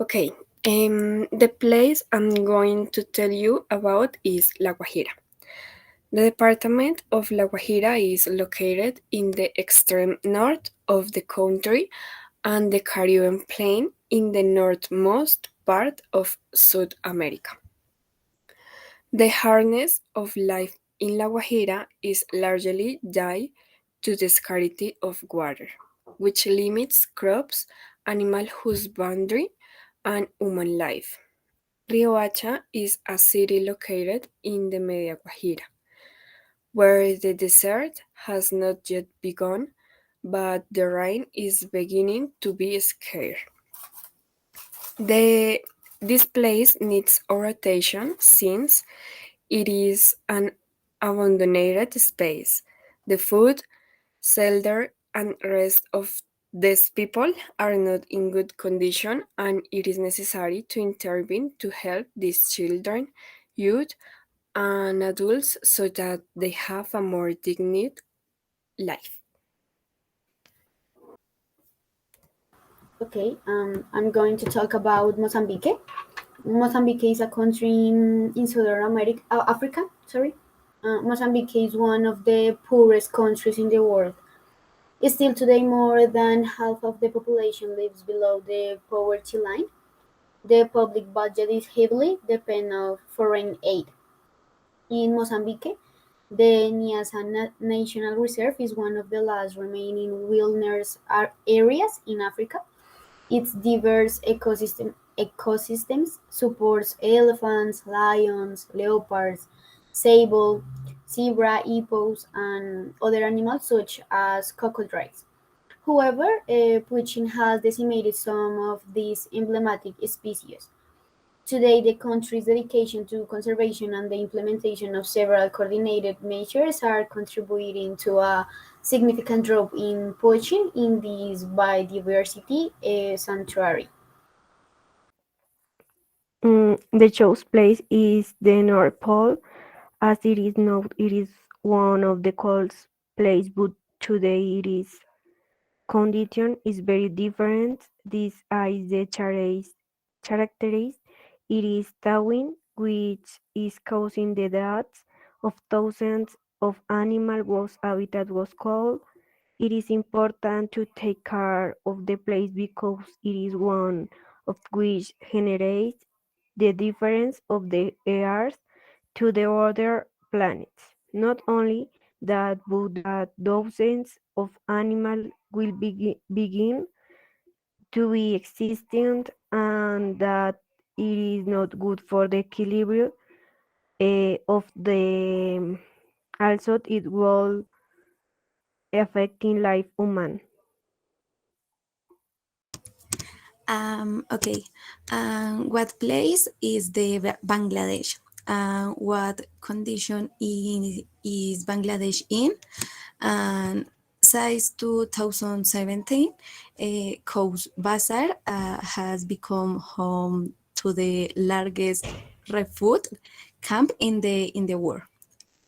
Okay, the place I'm going to tell you about is La Guajira. The department of La Guajira is located in the extreme north of the country and the Caribbean plain in the northmost part of South America. The hardness of life in La Guajira is largely due to the scarcity of water, which limits crops, animal husbandry, and human life. Riohacha is a city located in the Media Guajira, where the desert has not yet begun, but the rain is beginning to be scarce. The, this place needs our attention since it is an abandoned space. The food, shelter, and rest of these people are not in good condition, and it is necessary to intervene to help these children, youth, and adults so that they have a more dignified life. Okay, I'm going to talk about Mozambique. Mozambique is a country in Southern America, Africa. Sorry, Mozambique is one of the poorest countries in the world. Still today, more than half of the population lives below the poverty line. The public budget is heavily dependent on foreign aid. In Mozambique, the Niassa National Reserve is one of the last remaining wilderness areas in Africa. Its diverse ecosystems supports elephants, lions, leopards, sable, zebra, hippos, and other animals such as crocodiles. However, poaching has decimated some of these emblematic species. Today, the country's dedication to conservation and the implementation of several coordinated measures are contributing to a significant drop in poaching in this biodiversity sanctuary. The show's place is the North Pole, as it is known. It is one of the coldest places, but today it is condition is very different. This is the characteristic. It is thawing, which is causing the deaths of thousands of animals whose habitat was cold. It is important to take care of the place because it is one of which generates the difference of the Earth to the other planets. Not only that, but that dozens of animals will begin to be extinct, and that it is not good for the equilibrium of the also it will affecting life human. Okay. What place is the Bangladesh? What condition is Bangladesh in? And since 2017, Coast Bazar has become home to the largest refugee camp in the world.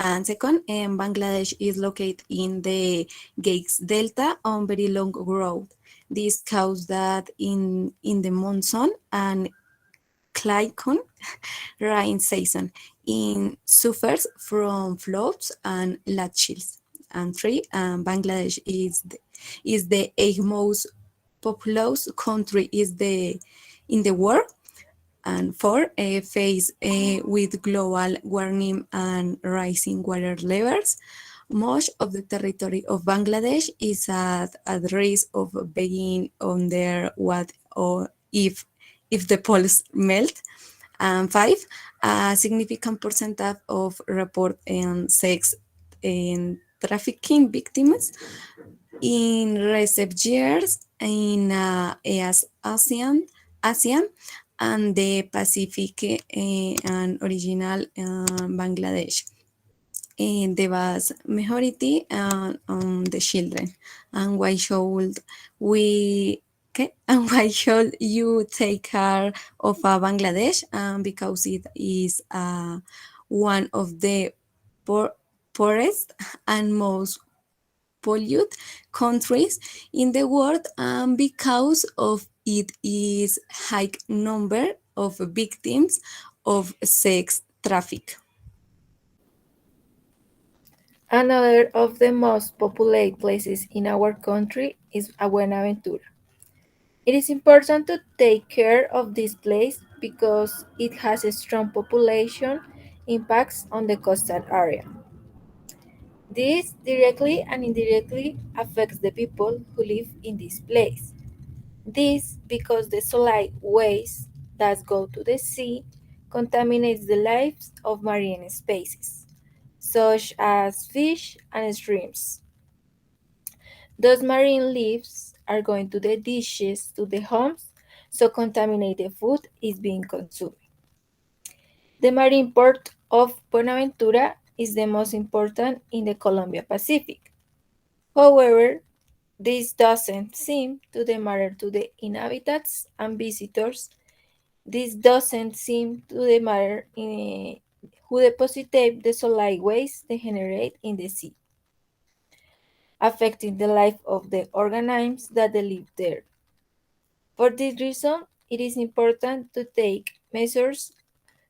And second, Bangladesh is located in the Gates Delta on very long road. This causes that in the monsoon and Clycon rain season in suffers from floods and landchills. And three, Bangladesh is the eighth most populous country is the in the world, and four, face with global warming and rising water levels. Much of the territory of Bangladesh is at risk of being under what or if the poles melt. And five, a significant percentage of report sex and trafficking victims in recent years in ASEAN and the Pacific and original Bangladesh. And the vast majority on the children. And why should we? Okay, and why should you take care of Bangladesh? Because it is one of the poorest and most polluted countries in the world, because of it is high number of victims of sex traffic. Another of the most populated places in our country is Buenaventura. It is important to take care of this place because it has a strong population impacts on the coastal area. This directly and indirectly affects the people who live in this place. This because the solid waste that go to the sea contaminates the lives of marine species, such as fish and shrimps. Those marine leaves are going to the dishes, to the homes, so contaminated food is being consumed. The marine port of Buenaventura is the most important in the Columbia Pacific. However, this doesn't seem to matter to the inhabitants and visitors. This doesn't seem to matter in who deposited the solid waste they generate in the sea, affecting the life of the organisms that live there. For this reason, it is important to take measures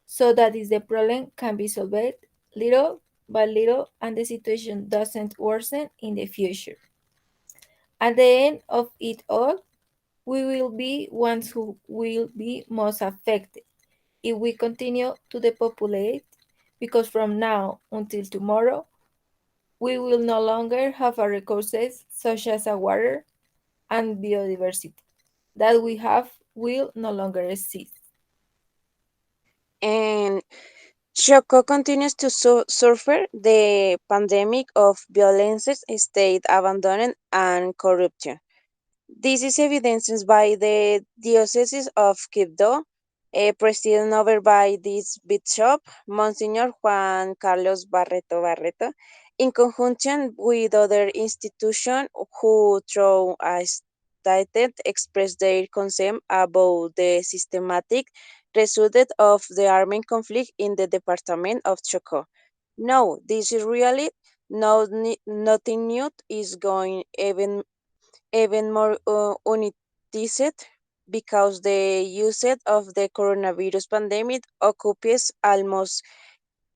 so that the problem can be solved little by little and the situation doesn't worsen in the future. At the end of it all, we will be ones who will be most affected if we continue to depopulate, because from now until tomorrow, we will no longer have our resources such as water and biodiversity that we have will no longer exist. And Choco continues to suffer the pandemic of violence, state abandonment, and corruption. This is evidenced by the Diocese of Quibdó, presided over by this bishop, Monsignor Juan Carlos Barreto, in conjunction with other institutions who, through a statement, expressed their concern about the systematic result of the armed conflict in the department of Chocó. No, this is really nothing new is going even more unitized because the usage of the coronavirus pandemic occupies almost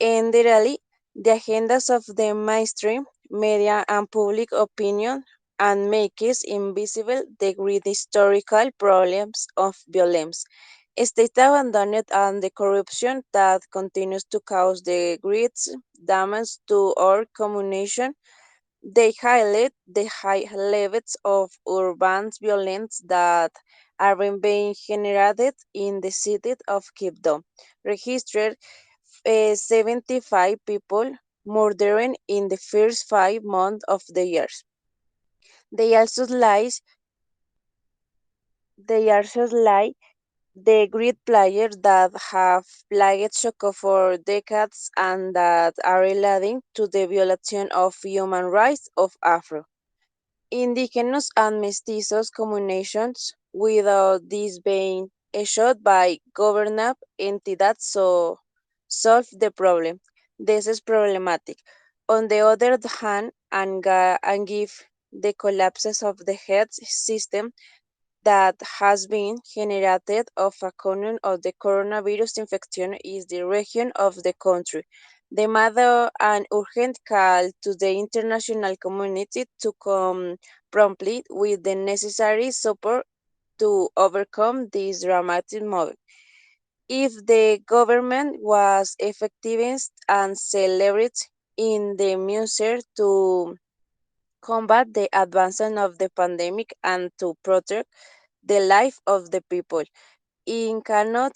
entirely the agendas of the mainstream media and public opinion and makes invisible the great historical problems of violence, state abandonment and the corruption that continues to cause the great damage to our communication. They highlight the high levels of urban violence that are being generated in the city of Quibdó, registered 75 people murdering in the first 5 months of the year. They also lies they also lie the great players that have plagued Choco for decades and that are leading to the violation of human rights of Afro. Indigenous and mestizos communications without this being shot by government entities so solve the problem. This is problematic. On the other hand, and give the collapses of the health system that has been generated of a common of the coronavirus infection is the region of the country. The mother an urgent call to the international community to come promptly with the necessary support to overcome this dramatic moment. If the government was effective and celebrate in the measure to combat the advancement of the pandemic and to protect the life of the people, it cannot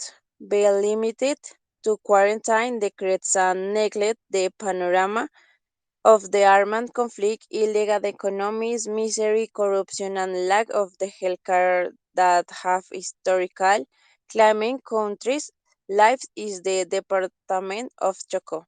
be limited to quarantine decrees and neglect the panorama of the armed conflict, illegal economies, misery, corruption, and lack of the healthcare that have historical claiming countries' lives is the Department of Chocó.